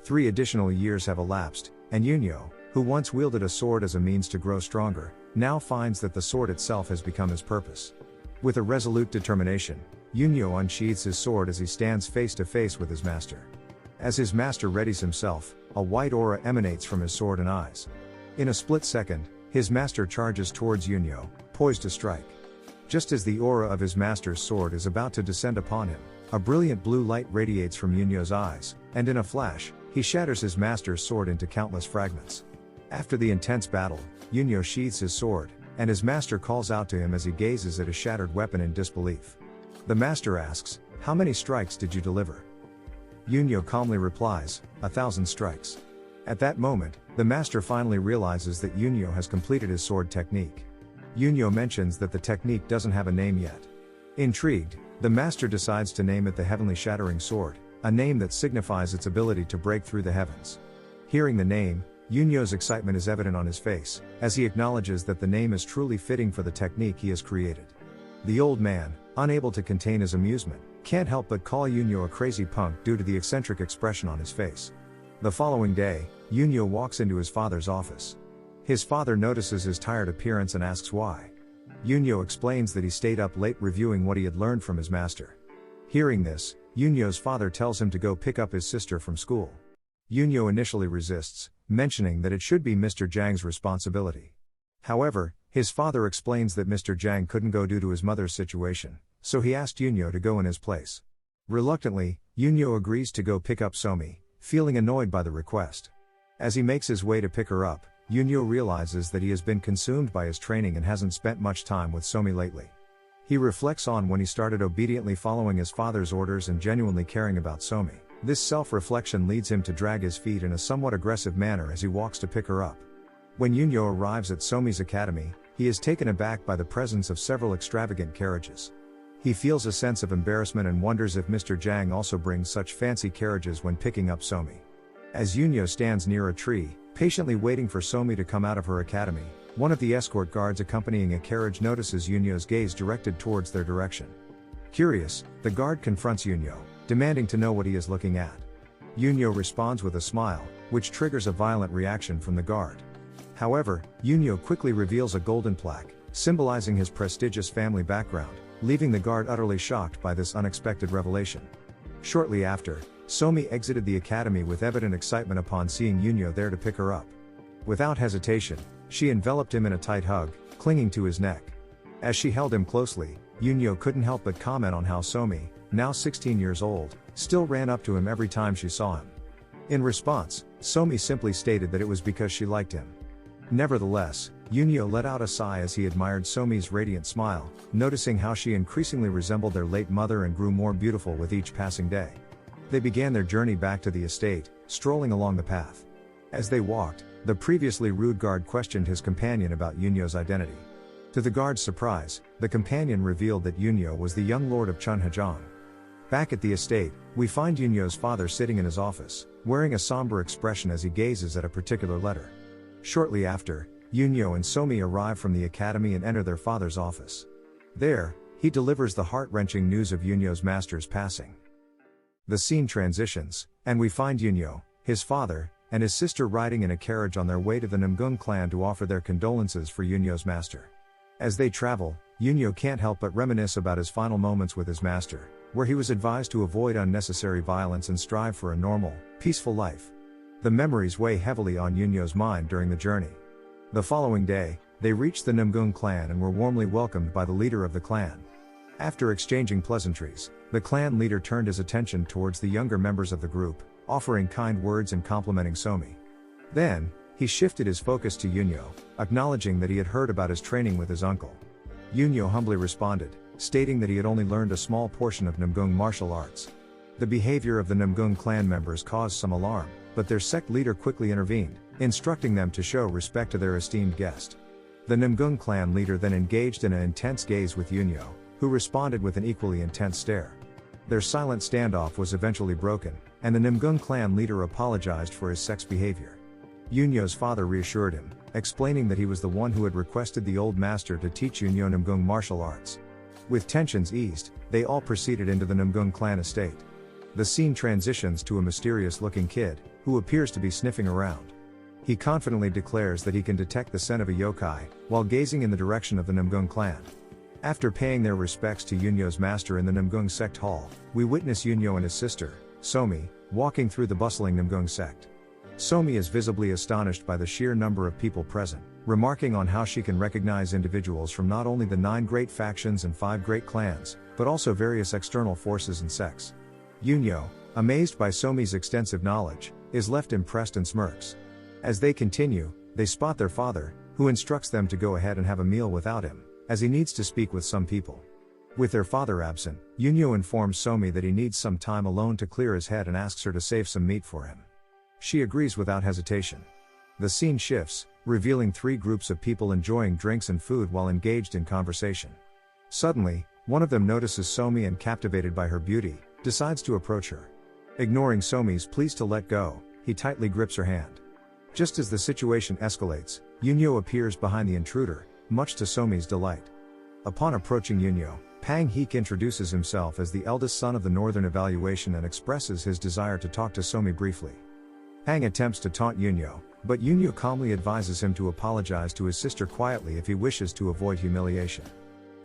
S1: 3 additional years have elapsed, and Yunyo, who once wielded a sword as a means to grow stronger, now finds that the sword itself has become his purpose. With a resolute determination, Yunyo unsheathes his sword as he stands face to face with his master. As his master readies himself, a white aura emanates from his sword and eyes. In a split second, his master charges towards Yunyo, poised to strike. Just as the aura of his master's sword is about to descend upon him, a brilliant blue light radiates from Yunyo's eyes, and in a flash, he shatters his master's sword into countless fragments. After the intense battle, Yunyo sheathes his sword, and his master calls out to him as he gazes at his shattered weapon in disbelief. The master asks, "How many strikes did you deliver?" Yunyo calmly replies, 1,000 strikes. At that moment, the master finally realizes that Yunyo has completed his sword technique. Yunyo mentions that the technique doesn't have a name yet. Intrigued, the master decides to name it the Heavenly Shattering Sword, a name that signifies its ability to break through the heavens. Hearing the name, Yunyo's excitement is evident on his face, as he acknowledges that the name is truly fitting for the technique he has created. The old man, unable to contain his amusement, can't help but call Yunyo a crazy punk due to the eccentric expression on his face. The following day, Yunyo walks into his father's office. His father notices his tired appearance and asks why. Yunyo explains that he stayed up late reviewing what he had learned from his master. Hearing this, Yunyo's father tells him to go pick up his sister from school. Yunyo initially resists, mentioning that it should be Mr. Zhang's responsibility. However, his father explains that Mr. Zhang couldn't go due to his mother's situation, so he asked Yunyo to go in his place. Reluctantly, Yunyo agrees to go pick up Somi, feeling annoyed by the request. As he makes his way to pick her up, Yunyo realizes that he has been consumed by his training and hasn't spent much time with Somi lately. He reflects on when he started obediently following his father's orders and genuinely caring about Somi. This self-reflection leads him to drag his feet in a somewhat aggressive manner as he walks to pick her up. When Yunyo arrives at Somi's academy, he is taken aback by the presence of several extravagant carriages. He feels a sense of embarrassment and wonders if Mr. Zhang also brings such fancy carriages when picking up Somi. As Yunyo stands near a tree, patiently waiting for Somi to come out of her academy, one of the escort guards accompanying a carriage notices Yunyo's gaze directed towards their direction. Curious, the guard confronts Yunyo, demanding to know what he is looking at. Yunyo responds with a smile, which triggers a violent reaction from the guard. However, Yunyo quickly reveals a golden plaque, symbolizing his prestigious family background, leaving the guard utterly shocked by this unexpected revelation. Shortly after, Somi exited the academy with evident excitement upon seeing Yunyo there to pick her up. Without hesitation, she enveloped him in a tight hug, clinging to his neck. As she held him closely, Yunyo couldn't help but comment on how Somi, now 16 years old, still ran up to him every time she saw him. In response, Somi simply stated that it was because she liked him. Nevertheless, Yunyo let out a sigh as he admired Somi's radiant smile, noticing how she increasingly resembled their late mother and grew more beautiful with each passing day. They began their journey back to the estate, strolling along the path. As they walked, the previously rude guard questioned his companion about Yunyo's identity. To the guard's surprise, the companion revealed that Yunyo was the young lord of Chunhajang. Back at the estate, we find Yunyo's father sitting in his office, wearing a somber expression as he gazes at a particular letter. Shortly after, Yunyo and Somi arrive from the academy and enter their father's office. There, he delivers the heart-wrenching news of Yunyo's master's passing. The scene transitions, and we find Yunyo, his father, and his sister riding in a carriage on their way to the Namgung clan to offer their condolences for Yunyo's master. As they travel, Yunyo can't help but reminisce about his final moments with his master, where he was advised to avoid unnecessary violence and strive for a normal, peaceful life. The memories weigh heavily on Yunyo's mind during the journey. The following day, they reached the Namgung clan and were warmly welcomed by the leader of the clan. After exchanging pleasantries, the clan leader turned his attention towards the younger members of the group, offering kind words and complimenting Somi. Then, he shifted his focus to Yunyo, acknowledging that he had heard about his training with his uncle. Yunyo humbly responded, stating that he had only learned a small portion of Namgung martial arts. The behavior of the Namgung clan members caused some alarm, but their sect leader quickly intervened, instructing them to show respect to their esteemed guest. The Namgung clan leader then engaged in an intense gaze with Yunyo, who responded with an equally intense stare. Their silent standoff was eventually broken, and the Namgung clan leader apologized for his sect's behavior. Yunyo's father reassured him, explaining that he was the one who had requested the old master to teach Yunyo Namgung martial arts. With tensions eased, they all proceeded into the Namgung clan estate. The scene transitions to a mysterious-looking kid, who appears to be sniffing around. He confidently declares that he can detect the scent of a yokai, while gazing in the direction of the Namgung clan. After paying their respects to Yunyo's master in the Namgung sect hall, we witness Yunyo and his sister, Somi, walking through the bustling Namgung sect. Somi is visibly astonished by the sheer number of people present, remarking on how she can recognize individuals from not only the 9 great factions and 5 great clans, but also various external forces and sects. Yunyo, amazed by Somi's extensive knowledge, is left impressed and smirks. As they continue, they spot their father, who instructs them to go ahead and have a meal without him, as he needs to speak with some people. With their father absent, Yunyo informs Somi that he needs some time alone to clear his head and asks her to save some meat for him. She agrees without hesitation. The scene shifts, revealing 3 groups of people enjoying drinks and food while engaged in conversation. Suddenly, one of them notices Somi and, captivated by her beauty, decides to approach her. Ignoring Somi's pleas to let go, he tightly grips her hand. Just as the situation escalates, Yunyo appears behind the intruder, much to Somi's delight. Upon approaching Yunyo, Pang Heek introduces himself as the eldest son of the Northern Evaluation and expresses his desire to talk to Somi briefly. Pang attempts to taunt Yunyo, but Yunyo calmly advises him to apologize to his sister quietly if he wishes to avoid humiliation.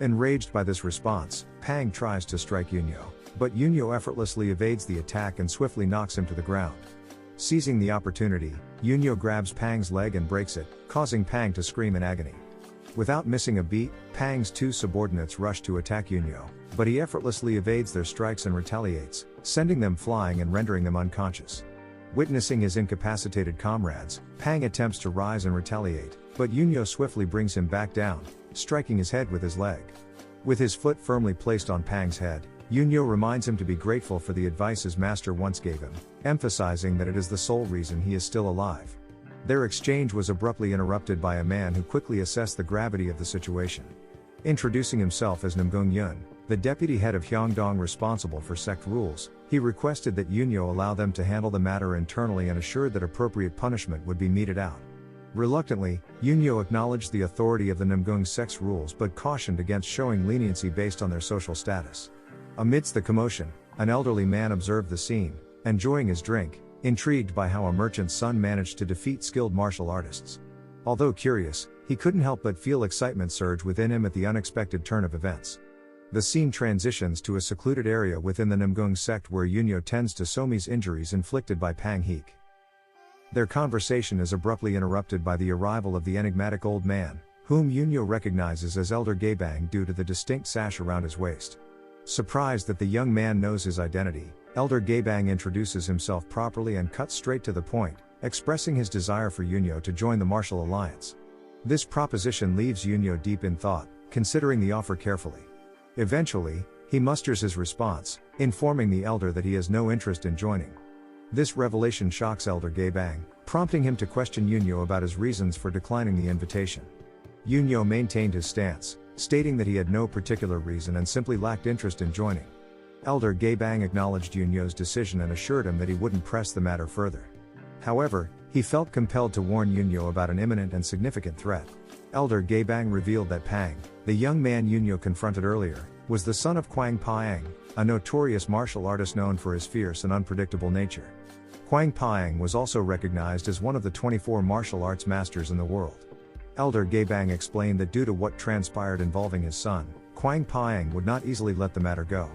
S1: Enraged by this response, Pang tries to strike Yunyo, but Yunyo effortlessly evades the attack and swiftly knocks him to the ground. Seizing the opportunity, Yunyo grabs Pang's leg and breaks it, causing Pang to scream in agony. Without missing a beat, Pang's 2 subordinates rush to attack Yunyo, but he effortlessly evades their strikes and retaliates, sending them flying and rendering them unconscious. Witnessing his incapacitated comrades, Pang attempts to rise and retaliate, but Yunyo swiftly brings him back down, striking his head with his leg. With his foot firmly placed on Pang's head, Yunyo reminds him to be grateful for the advice his master once gave him, emphasizing that it is the sole reason he is still alive. Their exchange was abruptly interrupted by a man who quickly assessed the gravity of the situation. Introducing himself as Namgung Yun, the deputy head of Hyongdong responsible for sect rules, he requested that Yunyo allow them to handle the matter internally and assured that appropriate punishment would be meted out. Reluctantly, Yunyo acknowledged the authority of the Namgung sect's rules but cautioned against showing leniency based on their social status. Amidst the commotion, an elderly man observed the scene, enjoying his drink, intrigued by how a merchant's son managed to defeat skilled martial artists. Although curious, he couldn't help but feel excitement surge within him at the unexpected turn of events. The scene transitions to a secluded area within the Namgung sect where Yunyo tends to Somi's injuries inflicted by Pang Heek. Their conversation is abruptly interrupted by the arrival of the enigmatic old man, whom Yunyo recognizes as Elder Gaebang due to the distinct sash around his waist. Surprised that the young man knows his identity, Elder Gaebang introduces himself properly and cuts straight to the point, expressing his desire for Yunyo to join the martial alliance. This proposition leaves Yunyo deep in thought, considering the offer carefully. Eventually, he musters his response, informing the elder that he has no interest in joining. This revelation shocks Elder Gaebang, prompting him to question Yunyo about his reasons for declining the invitation. Yunyo maintained his stance, stating that he had no particular reason and simply lacked interest in joining. Elder Gaebang acknowledged Yunyo's decision and assured him that he wouldn't press the matter further. However, he felt compelled to warn Yunyo about an imminent and significant threat. Elder Gaebang revealed that Pang, the young man Yunyo confronted earlier, was the son of Quang Paang, a notorious martial artist known for his fierce and unpredictable nature. Quang Paang was also recognized as one of the 24 martial arts masters in the world. Elder Gaebang explained that due to what transpired involving his son, Quang Paang would not easily let the matter go.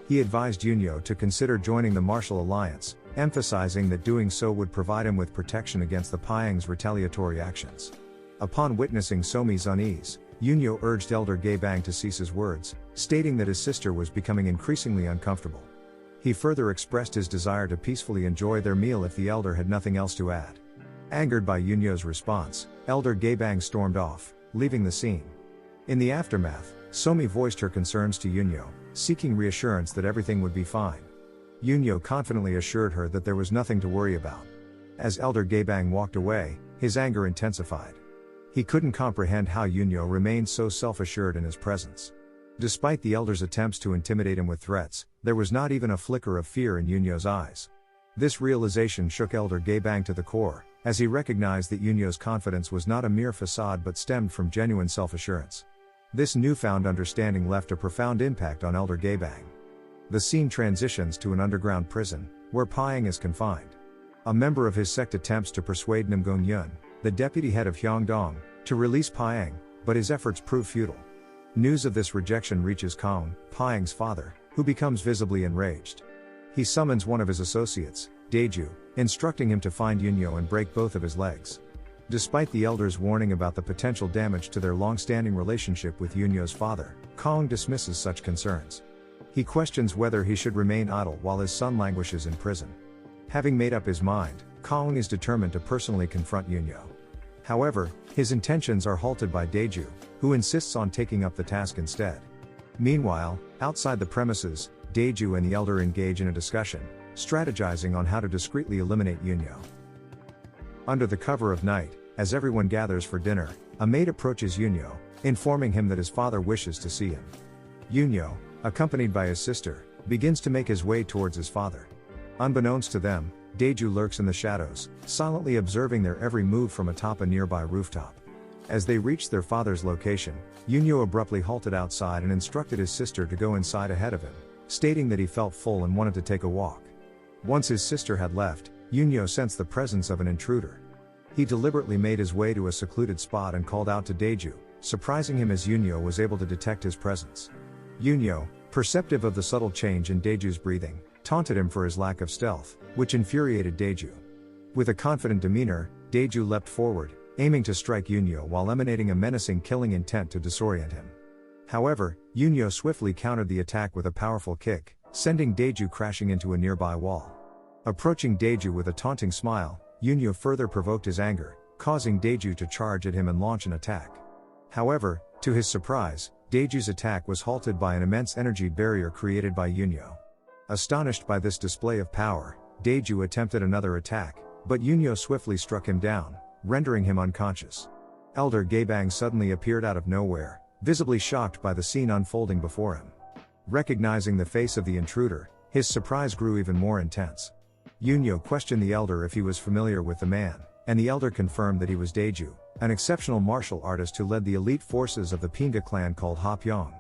S1: He advised Yunyo to consider joining the martial alliance, emphasizing that doing so would provide him with protection against the Paang's retaliatory actions. Upon witnessing Somi's unease, Yunyo urged Elder Gaebang to cease his words, stating that his sister was becoming increasingly uncomfortable. He further expressed his desire to peacefully enjoy their meal if the elder had nothing else to add. Angered by Yunyo's response, Elder Gaebang stormed off, leaving the scene. In the aftermath, Somi voiced her concerns to Yunyo, seeking reassurance that everything would be fine. Yunyo confidently assured her that there was nothing to worry about. As Elder Gaebang walked away, his anger intensified. He couldn't comprehend how Yunyo remained so self-assured in his presence. Despite the elder's attempts to intimidate him with threats, there was not even a flicker of fear in Yunyo's eyes. This realization shook Elder Gaebang to the core, as he recognized that Yunyo's confidence was not a mere facade but stemmed from genuine self-assurance. This newfound understanding left a profound impact on Elder Gaebang. The scene transitions to an underground prison, where Paang is confined. A member of his sect attempts to persuade Namgong Yun, the deputy head of Hyongdong, to release Paang, but his efforts prove futile. News of this rejection reaches Kong, Paang's father, who becomes visibly enraged. He summons one of his associates, Daeju, instructing him to find Yunyo and break both of his legs. Despite the elder's warning about the potential damage to their long-standing relationship with Yunyo's father, Kong dismisses such concerns. He questions whether he should remain idle while his son languishes in prison. Having made up his mind, Kong is determined to personally confront Yunyo. However, his intentions are halted by Daeju, who insists on taking up the task instead. Meanwhile, outside the premises, Daeju and the elder engage in a discussion, strategizing on how to discreetly eliminate Yunyo. Under the cover of night, as everyone gathers for dinner, a maid approaches Yunyo, informing him that his father wishes to see him. Yunyo, accompanied by his sister, begins to make his way towards his father. Unbeknownst to them, Daeju lurks in the shadows, silently observing their every move from atop a nearby rooftop. As they reached their father's location, Yunyo abruptly halted outside and instructed his sister to go inside ahead of him, stating that he felt full and wanted to take a walk. Once his sister had left, Yunyo sensed the presence of an intruder. He deliberately made his way to a secluded spot and called out to Daeju, surprising him as Yunyo was able to detect his presence. Yunyo, perceptive of the subtle change in Daeju's breathing, taunted him for his lack of stealth, which infuriated Daeju. With a confident demeanor, Daeju leapt forward, aiming to strike Yunyo while emanating a menacing killing intent to disorient him. However, Yunyo swiftly countered the attack with a powerful kick, sending Daeju crashing into a nearby wall. Approaching Daeju with a taunting smile, Yunyo further provoked his anger, causing Daeju to charge at him and launch an attack. However, to his surprise, Daeju's attack was halted by an immense energy barrier created by Yunyo. Astonished by this display of power, Daeju attempted another attack, but Yunyo swiftly struck him down, rendering him unconscious. Elder Gaebang suddenly appeared out of nowhere, visibly shocked by the scene unfolding before him. Recognizing the face of the intruder, his surprise grew even more intense. Yunyo questioned the elder if he was familiar with the man, and the elder confirmed that he was Daeju, an exceptional martial artist who led the elite forces of the Pinga clan called Ha Pyong.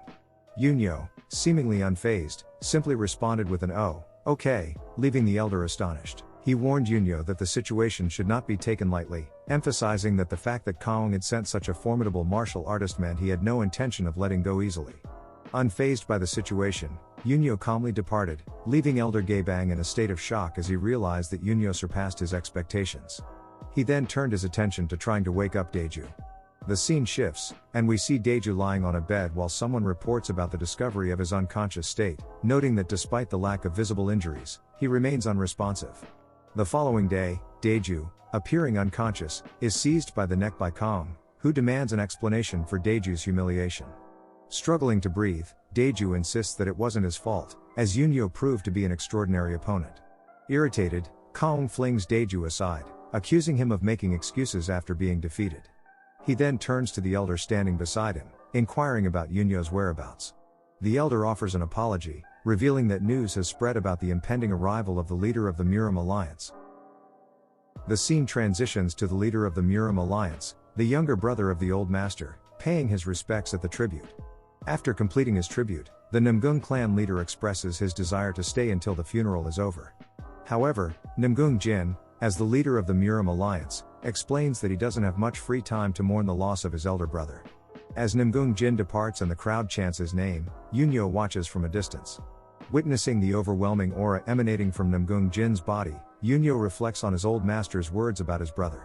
S1: Yunyo, seemingly unfazed, simply responded with an "Oh, okay," leaving the elder astonished. He warned Yunyo that the situation should not be taken lightly, emphasizing that the fact that Kaong had sent such a formidable martial artist meant he had no intention of letting go easily. Unfazed by the situation, Yunyo calmly departed, leaving Elder Gaebang in a state of shock as he realized that Yunyo surpassed his expectations. He then turned his attention to trying to wake up Daeju. The scene shifts, and we see Daeju lying on a bed while someone reports about the discovery of his unconscious state, noting that despite the lack of visible injuries, he remains unresponsive. The following day, Daeju, appearing unconscious, is seized by the neck by Kong, who demands an explanation for Daeju's humiliation. Struggling to breathe, Daeju insists that it wasn't his fault, as Yunyo proved to be an extraordinary opponent. Irritated, Kaung flings Daeju aside, accusing him of making excuses after being defeated. He then turns to the elder standing beside him, inquiring about Yunyo's whereabouts. The elder offers an apology, revealing that news has spread about the impending arrival of the leader of the Muram Alliance. The scene transitions to the leader of the Muram Alliance, the younger brother of the old master, paying his respects at the tribute. After completing his tribute, the Namgung clan leader expresses his desire to stay until the funeral is over. However, Namgung Jin, as the leader of the Muram Alliance, explains that he doesn't have much free time to mourn the loss of his elder brother. As Namgung Jin departs and the crowd chants his name, Yunyo watches from a distance. Witnessing the overwhelming aura emanating from Namgung Jin's body, Yunyo reflects on his old master's words about his brother.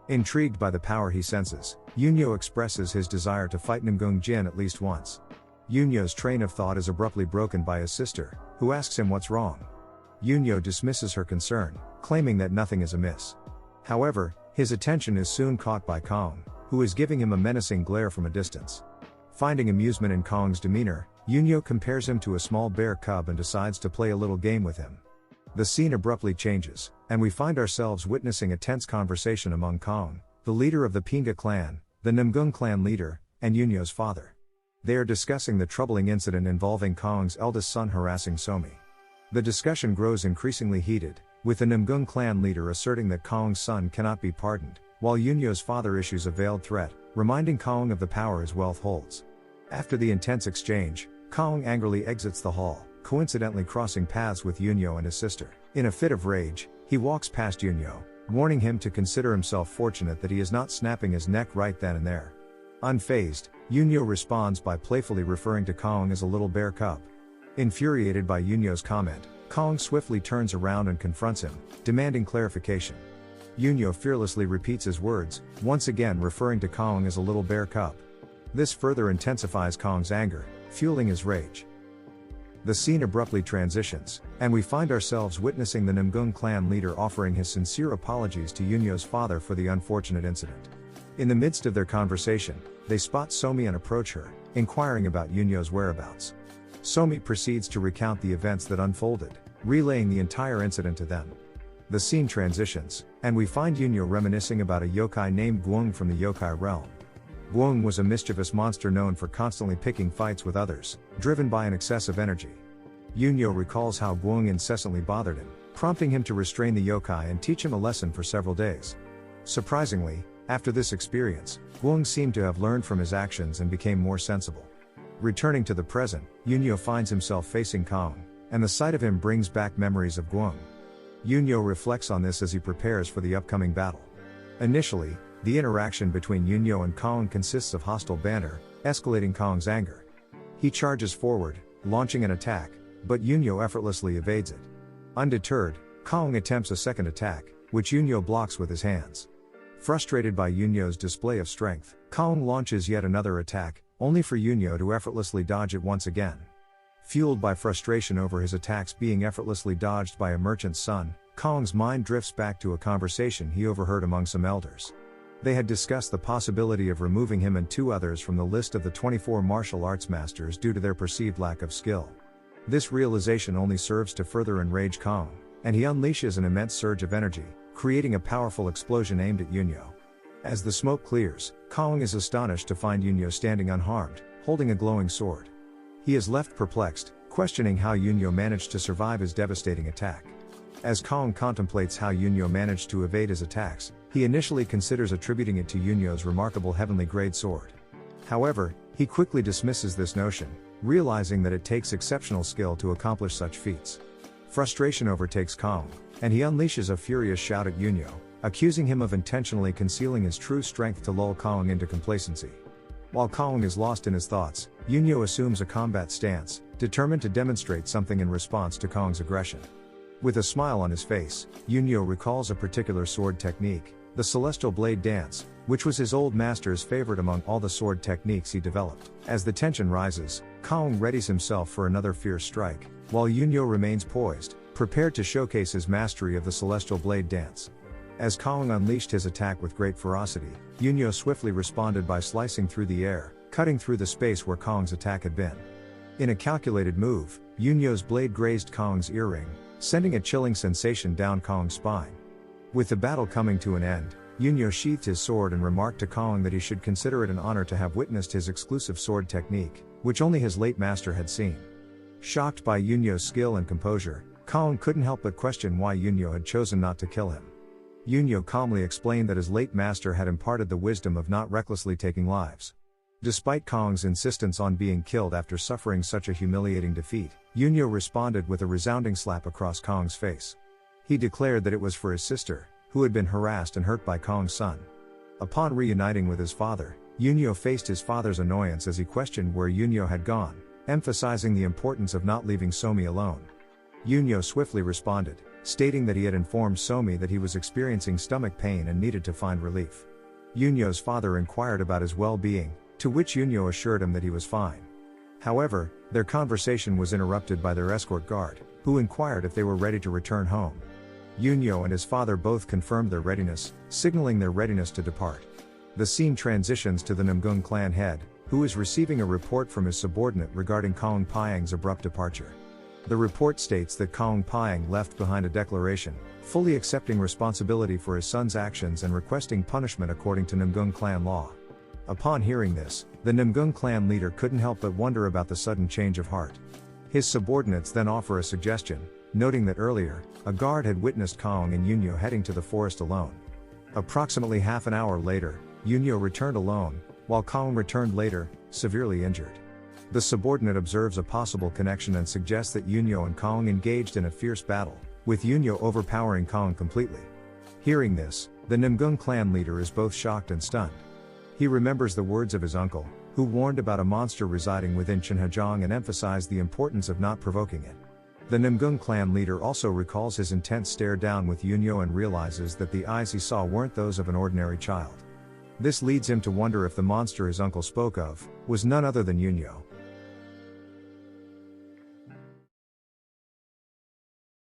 S1: Intrigued by the power he senses, Yunyo expresses his desire to fight Namgung Jin at least once. Yunyo's train of thought is abruptly broken by his sister, who asks him what's wrong. Yunyo dismisses her concern, claiming that nothing is amiss. However, his attention is soon caught by Kaung, who is giving him a menacing glare from a distance. Finding amusement in Kaung's demeanor, Yunyo compares him to a small bear cub and decides to play a little game with him. The scene abruptly changes, and we find ourselves witnessing a tense conversation among Kaung, the leader of the Pinga clan, the Namgung clan leader, and Yunyo's father. They are discussing the troubling incident involving Kaung's eldest son harassing Somi. The discussion grows increasingly heated, with the Namgung clan leader asserting that Kaung's son cannot be pardoned, while Yunyo's father issues a veiled threat, reminding Kaung of the power his wealth holds. After the intense exchange, Kaung angrily exits the hall, coincidentally crossing paths with Yunyo and his sister. In a fit of rage, he walks past Yunyo, warning him to consider himself fortunate that he is not snapping his neck right then and there. Unfazed, Yunyo responds by playfully referring to Kaung as a little bear cub. Infuriated by Yunyo's comment, Kaung swiftly turns around and confronts him, demanding clarification. Yunyo fearlessly repeats his words, once again referring to Kaung as a little bear cub. This further intensifies Kaung's anger, fueling his rage. The scene abruptly transitions, and we find ourselves witnessing the Namgung clan leader offering his sincere apologies to Yunyo's father for the unfortunate incident. In the midst of their conversation, they spot Somi and approach her, inquiring about Yunyo's whereabouts. Somi proceeds to recount the events that unfolded, relaying the entire incident to them. The scene transitions, and we find Yunyo reminiscing about a yokai named Guang from the yokai realm. Guang was a mischievous monster known for constantly picking fights with others, driven by an excess of energy. Yunyo recalls how Guang incessantly bothered him, prompting him to restrain the yokai and teach him a lesson for several days. Surprisingly, after this experience, Guang seemed to have learned from his actions and became more sensible. Returning to the present, Yunyo finds himself facing Kaung, and the sight of him brings back memories of Guang. Yunyo reflects on this as he prepares for the upcoming battle. Initially, the interaction between Yunyo and Kaung consists of hostile banter, escalating Kaung's anger. He charges forward, launching an attack, but Yunyo effortlessly evades it. Undeterred, Kaung attempts a second attack, which Yunyo blocks with his hands. Frustrated by Yunyo's display of strength, Kaung launches yet another attack, only for Yunyo to effortlessly dodge it once again. Fueled by frustration over his attacks being effortlessly dodged by a merchant's son, Kaung's mind drifts back to a conversation he overheard among some elders. They had discussed the possibility of removing him and two others from the list of the 24 martial arts masters due to their perceived lack of skill. This realization only serves to further enrage Kaung, and he unleashes an immense surge of energy, creating a powerful explosion aimed at Yunyo. As the smoke clears, Kaung is astonished to find Yunyo standing unharmed, holding a glowing sword. He is left perplexed, questioning how Yunyo managed to survive his devastating attack. As Kaung contemplates how Yunyo managed to evade his attacks, he initially considers attributing it to Yunyo's remarkable heavenly grade sword. However, he quickly dismisses this notion, realizing that it takes exceptional skill to accomplish such feats. Frustration overtakes Kaung, and he unleashes a furious shout at Yunyo, accusing him of intentionally concealing his true strength to lull Kaung into complacency. While Kaung is lost in his thoughts, Yunyo assumes a combat stance, determined to demonstrate something in response to Kaung's aggression. With a smile on his face, Yunyo recalls a particular sword technique, the Celestial Blade Dance, which was his old master's favorite among all the sword techniques he developed. As the tension rises, Kaung readies himself for another fierce strike, while Yunyo remains poised, prepared to showcase his mastery of the Celestial Blade Dance. As Kong unleashed his attack with great ferocity, Yunyo swiftly responded by slicing through the air, cutting through the space where Kong's attack had been. In a calculated move, Yunyo's blade grazed Kong's earring, sending a chilling sensation down Kong's spine. With the battle coming to an end, Yunyo sheathed his sword and remarked to Kong that he should consider it an honor to have witnessed his exclusive sword technique, which only his late master had seen. Shocked by Yunyo's skill and composure, Kong couldn't help but question why Yunyo had chosen not to kill him. Yunyo calmly explained that his late master had imparted the wisdom of not recklessly taking lives. Despite Kong's insistence on being killed after suffering such a humiliating defeat, Yunyo responded with a resounding slap across Kong's face. He declared that it was for his sister, who had been harassed and hurt by Kong's son. Upon reuniting with his father, Yunyo faced his father's annoyance as he questioned where Yunyo had gone, emphasizing the importance of not leaving Somi alone. Yunyo swiftly responded, stating that he had informed Somi that he was experiencing stomach pain and needed to find relief. Yunyo's father inquired about his well-being, to which Yunyo assured him that he was fine. However, their conversation was interrupted by their escort guard, who inquired if they were ready to return home. Yunyo and his father both confirmed their readiness, signaling their readiness to depart. The scene transitions to the Namgung clan head, who is receiving a report from his subordinate regarding Kong Pyang's abrupt departure. The report states that Kong Pyang left behind a declaration, fully accepting responsibility for his son's actions and requesting punishment according to Namgung clan law. Upon hearing this, the Namgung clan leader couldn't help but wonder about the sudden change of heart. His subordinates then offer a suggestion, noting that earlier, a guard had witnessed Kong and Yunyo heading to the forest alone. Approximately half an hour later, Yunyo returned alone, while Kong returned later, severely injured. The subordinate observes a possible connection and suggests that Yunyo and Kong engaged in a fierce battle, with Yunyo overpowering Kong completely. Hearing this, the Namgung clan leader is both shocked and stunned. He remembers the words of his uncle, who warned about a monster residing within Chenhajong and emphasized the importance of not provoking it. The Namgung clan leader also recalls his intense stare down with Yunyo and realizes that the eyes he saw weren't those of an ordinary child. This leads him to wonder if the monster his uncle spoke of was none other than Yunyo.